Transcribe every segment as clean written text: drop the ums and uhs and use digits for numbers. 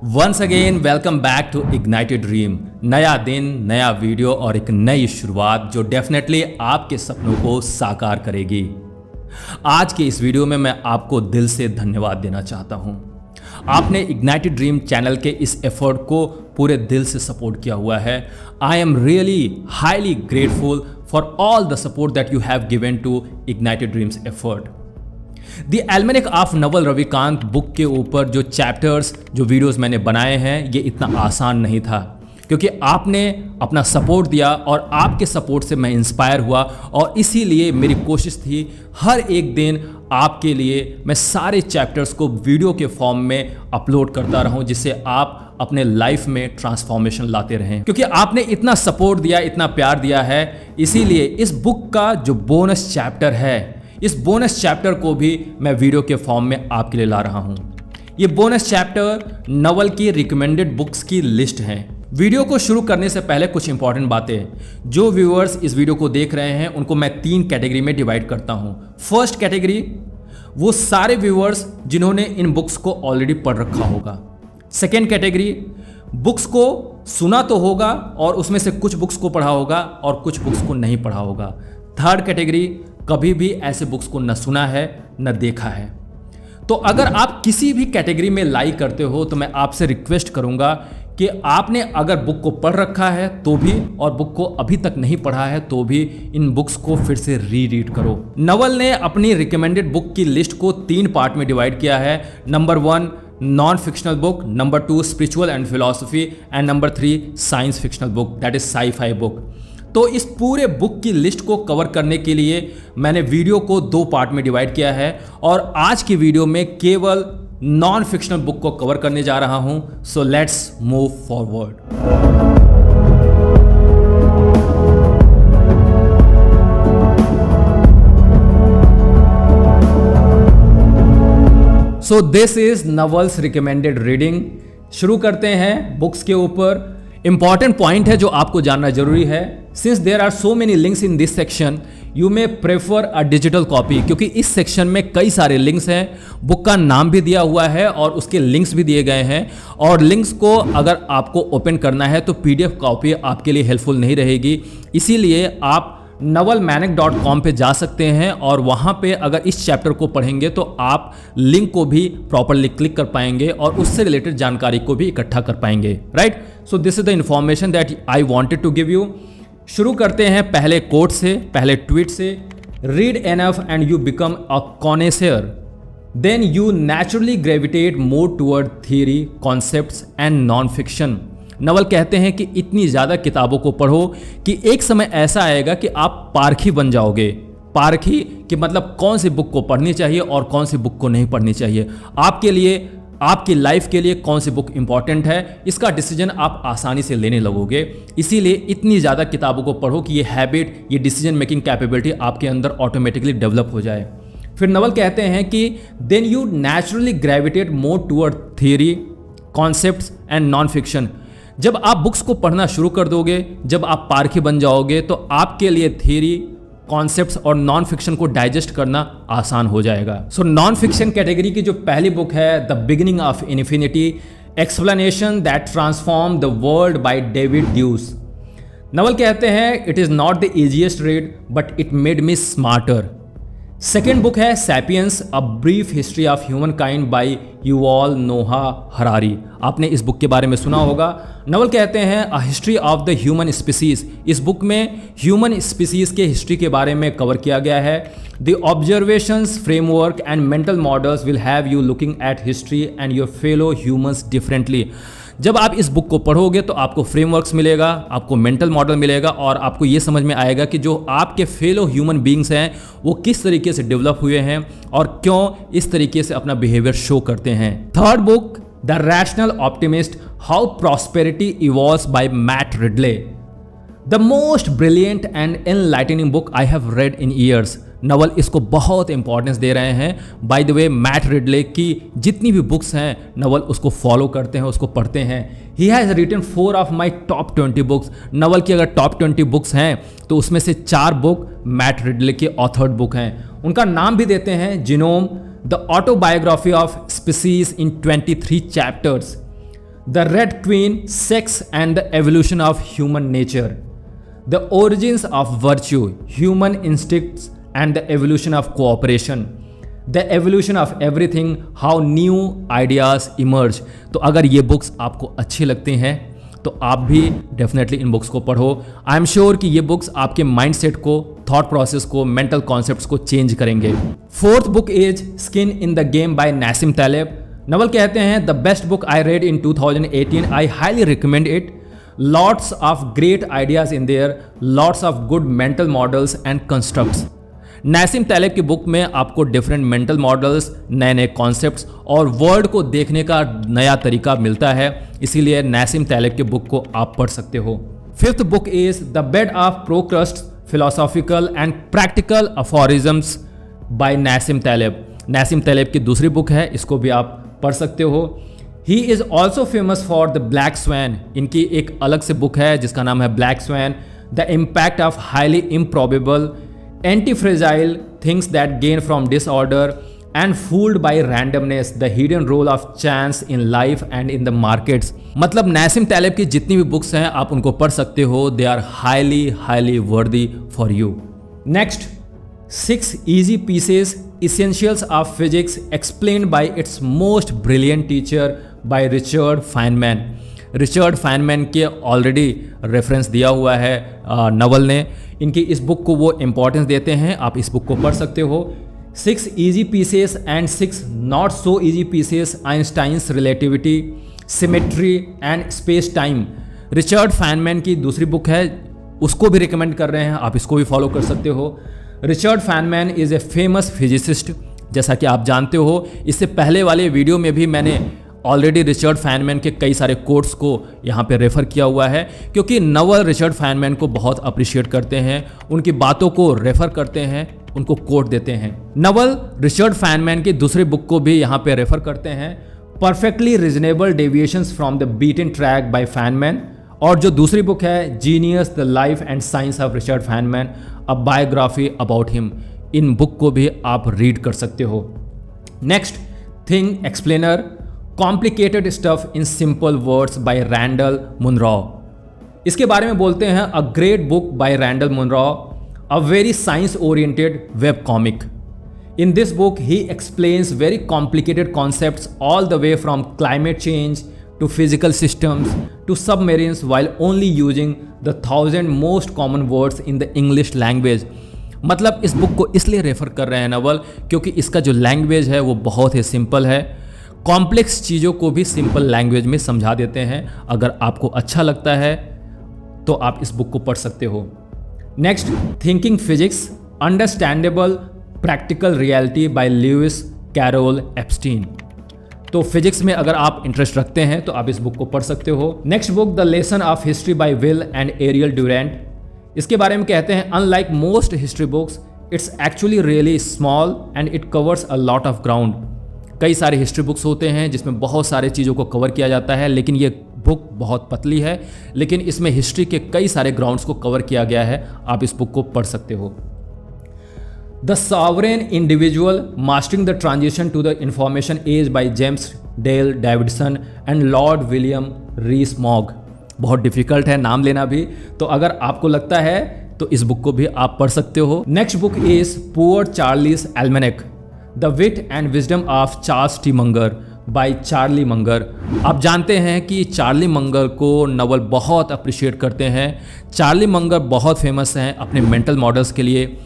Once again welcome back to ignited dream. नया दिन, नया वीडियो और एक नई शुरुआत जो डेफिनेटली आपके सपनों को साकार करेगी। आज के इस वीडियो में मैं आपको दिल से धन्यवाद देना चाहता हूं। आपने इग्नाइटेड ड्रीम चैनल के इस एफर्ट को पूरे दिल से सपोर्ट किया हुआ है। I am really highly grateful for all the support that you have given to ignited dreams effort. The almanack of Naval Ravikant book के ऊपर जो चैप्टर्स, जो वीडियोस मैंने बनाए हैं, ये इतना आसान नहीं था क्योंकि आपने अपना सपोर्ट दिया और आपके सपोर्ट से मैं इंस्पायर हुआ और इसीलिए मेरी कोशिश थी हर एक दिन आपके लिए मैं सारे चैप्टर्स को वीडियो के फॉर्म में अपलोड करता रहूं, जिससे आप अपने लाइफ में ट्रांसफॉर्मेशन लाते रहें। क्योंकि आपने इतना सपोर्ट दिया, इतना प्यार दिया है, इसीलिए इस बुक का जो बोनस चैप्टर है, इस बोनस चैप्टर को भी मैं वीडियो के फॉर्म में आपके लिए ला रहा हूं। ये बोनस चैप्टर नवल की रिकमेंडेड बुक्स की लिस्ट है। वीडियो को शुरू करने से पहले कुछ इंपॉर्टेंट बातें। जो व्यूअर्स इस वीडियो को देख रहे हैं उनको मैं 3 कैटेगरी में डिवाइड करता हूं। फर्स्ट कैटेगरी, वो सारे व्यूअर्स जिन्होंने इन बुक्स को ऑलरेडी पढ़ रखा होगा। सेकेंड कैटेगरी, बुक्स को सुना तो होगा और उसमें से कुछ बुक्स को पढ़ा होगा और कुछ बुक्स को नहीं पढ़ा होगा। थर्ड कैटेगरी, कभी भी ऐसे बुक्स को न सुना है न देखा है। तो अगर आप किसी भी कैटेगरी में लाई करते हो तो मैं आपसे रिक्वेस्ट करूंगा कि आपने अगर बुक को पढ़ रखा है तो भी और बुक को अभी तक नहीं पढ़ा है तो भी इन बुक्स को फिर से रीड करो। नवल ने अपनी रिकमेंडेड बुक की लिस्ट को 3 पार्ट में डिवाइड किया है। Number 1 non fictional book, number 2 spiritual and philosophy and number 3 science fictional book, that is sci-fi book. तो इस पूरे बुक की लिस्ट को कवर करने के लिए मैंने वीडियो को 2 पार्ट में डिवाइड किया है और आज की वीडियो में केवल नॉन फिक्शनल बुक को कवर करने जा रहा हूं। So let's move forward. So this is Naval's recommended reading. शुरू करते हैं बुक्स के ऊपर। इंपॉर्टेंट पॉइंट है जो आपको जानना जरूरी है। Since there are so many links in this section, you may prefer a digital copy, क्योंकि इस सेक्शन में कई सारे लिंक्स हैं। बुक का नाम भी दिया हुआ है और उसके लिंक्स भी दिए गए हैं और लिंक्स को अगर आपको ओपन करना है तो PDF कॉपी आपके लिए हेल्पफुल नहीं रहेगी। इसीलिए आप navalmanic.com पे जा सकते हैं और वहाँ पे अगर इस चैप्टर को पढ़ेंगे तो आप लिंक को भी प्रॉपरली क्लिक कर पाएंगे और उससे रिलेटेड जानकारी को भी इकट्ठा कर पाएंगे। Right, so this is the information that I wanted to give you. शुरू करते हैं पहले कोट से, पहले ट्वीट से। Read enough and you become a connoisseur, then you naturally gravitate more toward theory, concepts and non fiction. Naval कहते हैं कि इतनी ज़्यादा किताबों को पढ़ो कि एक समय ऐसा आएगा कि आप पारखी बन जाओगे। पारखी कि मतलब कौन सी बुक को पढ़नी चाहिए और कौन सी बुक को नहीं पढ़नी चाहिए। आपके लिए, आपकी लाइफ के लिए कौन सी बुक इंपॉर्टेंट है, इसका डिसीजन आप आसानी से लेने लगोगे। इसीलिए इतनी ज़्यादा किताबों को पढ़ो कि ये हैबिट, ये डिसीजन मेकिंग कैपेबिलिटी आपके अंदर ऑटोमेटिकली डेवलप हो जाए। फिर नवल कहते हैं कि then you naturally gravitate more toward theory, concepts and non fiction. जब आप बुक्स को पढ़ना शुरू कर दोगे, जब आप पारखी बन जाओगे तो आपके लिए थियरी, कॉन्सेप्ट्स और नॉन फिक्शन को डाइजेस्ट करना आसान हो जाएगा। सो नॉन फिक्शन कैटेगरी की जो पहली बुक है, the beginning of infinity, explanation that transform the world by David Deutsch. Naval कहते हैं it is not the easiest read but it made me smarter. Second book है Sapiens, a brief history of humankind by Yuval Noah Harari. आपने इस book के बारे में सुना होगा। नवल कहते हैं a history of the human species. इस बुक में ह्यूमन स्पीसीज के हिस्ट्री के बारे में कवर किया गया है। The observations, framework and mental models will have you looking at history and your fellow humans differently. जब आप इस बुक को पढ़ोगे तो आपको फ्रेमवर्क्स मिलेगा, आपको मेंटल मॉडल मिलेगा और आपको ये समझ में आएगा कि जो आपके फेलो ह्यूमन बीइंग्स हैं वो किस तरीके से डेवलप हुए हैं और क्यों इस तरीके से अपना बिहेवियर शो करते हैं। Third book, the rational optimist, how prosperity evolves by Matt Ridley, the most brilliant and enlightening book I have read in years. Naval इसको बहुत इंपॉर्टेंस दे रहे हैं। By the way, Matt Ridley की जितनी भी बुक्स हैं नवल उसको फॉलो करते हैं, उसको पढ़ते हैं। He has written 4 of my top 20 books. Naval की अगर टॉप 20 बुक्स हैं तो उसमें से 4 बुक मैट रिडले के ऑथर्ड बुक हैं। उनका नाम भी देते हैं genome, the autobiography of species in 23 chapters. The red queen, sex and the evolution of human nature, the origins of virtue, human instincts and the evolution of cooperation, the evolution of everything, how new ideas emerge. तो अगर ये books आपको अच्छी लगती हैं तो आप भी डेफिनेटली इन बुक्स को पढ़ो। आई एम श्योर कि ये बुक्स आपके माइंडसेट को, थॉट प्रोसेस को, मेंटल कॉन्सेप्ट्स को चेंज करेंगे। Fourth book is skin in the game by Nassim Taleb. Naval कहते हैं the best book I read in 2018, I highly recommend it, lots of great ideas in there, lots of good mental models and constructs. Nassim Taleb की book में आपको different mental models, नए नए concepts और world को देखने का नया तरीका मिलता है, इसीलिए नासिम तालेब की बुक को आप पढ़ सकते हो। Fifth book is the bed of Procrustes, philosophical and practical aphorisms by Nassim Taleb. Nassim Taleb की दूसरी बुक है, इसको भी आप पढ़ सकते हो। He is also famous for the black swan. इनकी एक अलग से बुक है जिसका नाम है black swan, the impact of highly improbable, anti-fragile, things that gain from disorder and fooled by randomness, the hidden role of chance in life and in the markets। मतलब नासिम Taleb की जितनी भी बुक्स हैं आप उनको पढ़ सकते हो, they are highly worthy for you। Next, 6 easy pieces, essentials of physics explained by its most brilliant teacher by Richard Feynman। Richard Feynman के ऑलरेडी रेफरेंस दिया हुआ है नवल ने। इनकी इस बुक को वो इम्पॉर्टेंस देते हैं, आप इस बुक को पढ़ सकते हो। 6 easy pieces and 6 not so easy pieces, Einstein's relativity, symmetry and space time. Richard Feynman की दूसरी बुक है, उसको भी रिकमेंड कर रहे हैं, आप इसको भी फॉलो कर सकते हो। Richard Feynman is a famous physicist, जैसा कि आप जानते हो। इससे पहले वाले वीडियो में भी मैंने ऑलरेडी रिचर्ड फाइनमैन के कई सारे कोट्स को यहाँ पे रेफर किया हुआ है, क्योंकि नवल रिचर्ड फाइनमैन को बहुत अप्रिशिएट करते हैं, उनकी बातों को रेफर करते हैं, उनको कोट देते हैं। नवल रिचर्ड फाइनमैन की दूसरी बुक को भी यहाँ पे रेफर करते हैं, perfectly reasonable deviations from the beaten track by Feynman, और जो दूसरी बुक है genius the life and science of Richard Feynman, a biography about him. इन बुक को भी आप रीड कर सकते हो। Next, thing explainer, complicated stuff in simple words by Randall Munroe. इसके बारे में बोलते हैं a great book by Randall Munroe, a very science oriented web comic. In this book, he explains very complicated concepts all the way from climate change to physical systems to submarines while only using the 1000 most common words in the English language। मतलब इस book को इसलिए refer कर रहे हैं नवल क्योंकि इसका जो लैंग्वेज है वो बहुत ही सिंपल है, कॉम्प्लेक्स चीज़ों को भी सिंपल लैंग्वेज में समझा देते हैं। अगर आपको अच्छा लगता है तो आप इस बुक को पढ़ सकते हो। Next, thinking physics, understandable practical reality by Lewis Carroll Epstein. तो फिजिक्स में अगर आप इंटरेस्ट रखते हैं तो आप इस बुक को पढ़ सकते हो। Next book, the lesson of history by Will and Ariel Durant. इसके बारे में कहते हैं unlike most history books it's actually really small and it covers a lot of ground. कई सारे हिस्ट्री बुक्स होते हैं जिसमें बहुत सारे चीज़ों को कवर किया जाता है, लेकिन ये बुक बहुत पतली है, लेकिन इसमें हिस्ट्री के कई सारे ग्राउंड्स को कवर किया गया है। आप इस बुक को पढ़ सकते हो। The sovereign individual, mastering the transition to the information age by James Dale Davidson and Lord William Rees-Mogg. बहुत डिफिकल्ट है नाम लेना भी, तो अगर आपको लगता है तो इस बुक को भी आप पढ़ सकते हो। Next book is poor Charlie's almanack, the wit and wisdom of Charles T Munger by Charlie Munger. आप जानते हैं कि चार्ली मंगर को नवल बहुत अप्रिशिएट करते हैं। चार्ली मंगर बहुत फेमस हैं अपने मेंटल मॉडल्स के लिए।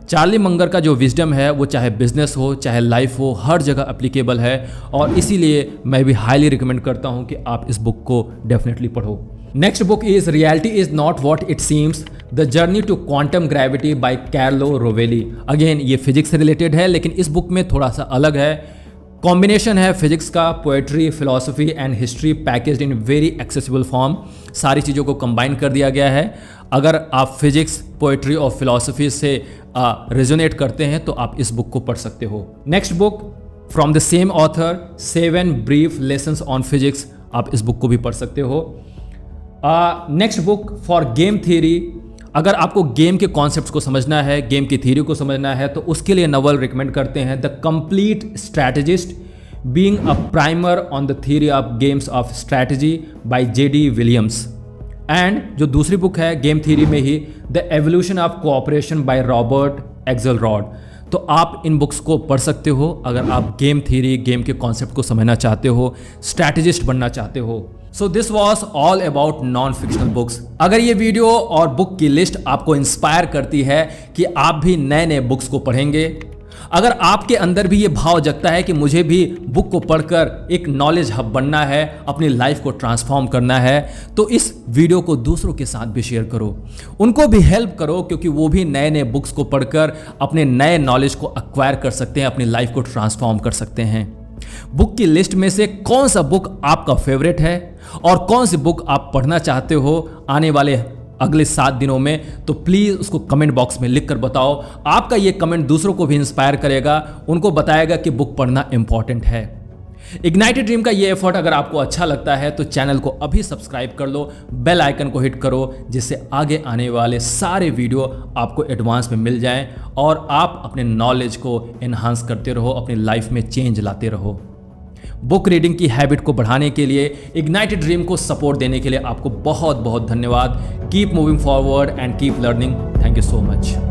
चार्ली मंगर का जो विजडम है वो चाहे बिजनेस हो चाहे लाइफ हो, हर जगह एप्लीकेबल है, और इसीलिए मैं भी हाईली रिकमेंड करता हूँ कि आप इस बुक को डेफिनेटली पढ़ो। Next book is reality is not what it seems, the journey to quantum gravity by Carlo Rovelli. Again ये फिजिक्स से रिलेटेड है, लेकिन इस बुक में थोड़ा सा अलग है। कॉम्बिनेशन है फिजिक्स का, poetry, philosophy and history packaged in very accessible form. सारी चीज़ों को कंबाइन कर दिया गया है। अगर आप फिजिक्स, पोएट्री और फिलॉसफी से रेजोनेट करते हैं तो आप इस बुक को पढ़ सकते हो। Next book from the same author, 7 brief lessons on physics. आप इस बुक को भी पढ़ सकते हो। Next book for game theory, अगर आपको गेम के कॉन्सेप्ट्स को समझना है, गेम की थ्योरी को समझना है, तो उसके लिए नवल रिकमेंड करते हैं the complete strategist, being a primer on the theory of games of strategy by J.D. Williams. And जो दूसरी बुक है गेम थ्योरी में ही, the evolution of cooperation by Robert Axelrod. तो आप इन बुक्स को पढ़ सकते हो अगर आप गेम थ्योरी, गेम के कॉन्सेप्ट को समझना चाहते हो, स्ट्रैटेजिस्ट बनना चाहते हो। So this was all about non fictional books. अगर ये वीडियो और बुक की लिस्ट आपको इंस्पायर करती है कि आप भी नए नए बुक्स को पढ़ेंगे, अगर आपके अंदर भी ये भाव जगता है कि मुझे भी बुक को पढ़कर एक नॉलेज हब बनना है, अपनी लाइफ को ट्रांसफॉर्म करना है, तो इस वीडियो को दूसरों के साथ भी शेयर करो, उनको भी हेल्प करो, क्योंकि वो भी नए नए बुक्स को पढ़कर अपने नए नॉलेज को एक्वायर कर सकते हैं, अपनी लाइफ को ट्रांसफॉर्म कर सकते हैं। बुक की लिस्ट में से कौन सा बुक आपका फेवरेट है और कौन सी बुक आप पढ़ना चाहते हो आने वाले अगले 7 दिनों में, तो प्लीज़ उसको कमेंट बॉक्स में लिख कर बताओ। आपका ये कमेंट दूसरों को भी इंस्पायर करेगा, उनको बताएगा कि बुक पढ़ना इंपॉर्टेंट है। इग्नाइटेड ड्रीम का ये एफर्ट अगर आपको अच्छा लगता है तो चैनल को अभी सब्सक्राइब कर लो, बेल आइकन को हिट करो, जिससे आगे आने वाले सारे वीडियो आपको एडवांस में मिल जाएं और आप अपने नॉलेज को एनहांस करते रहो, अपनी लाइफ में चेंज लाते रहो। बुक रीडिंग की हैबिट को बढ़ाने के लिए, इग्नाइटेड ड्रीम को सपोर्ट देने के लिए आपको बहुत बहुत धन्यवाद। Keep moving forward and keep learning. Thank you so much.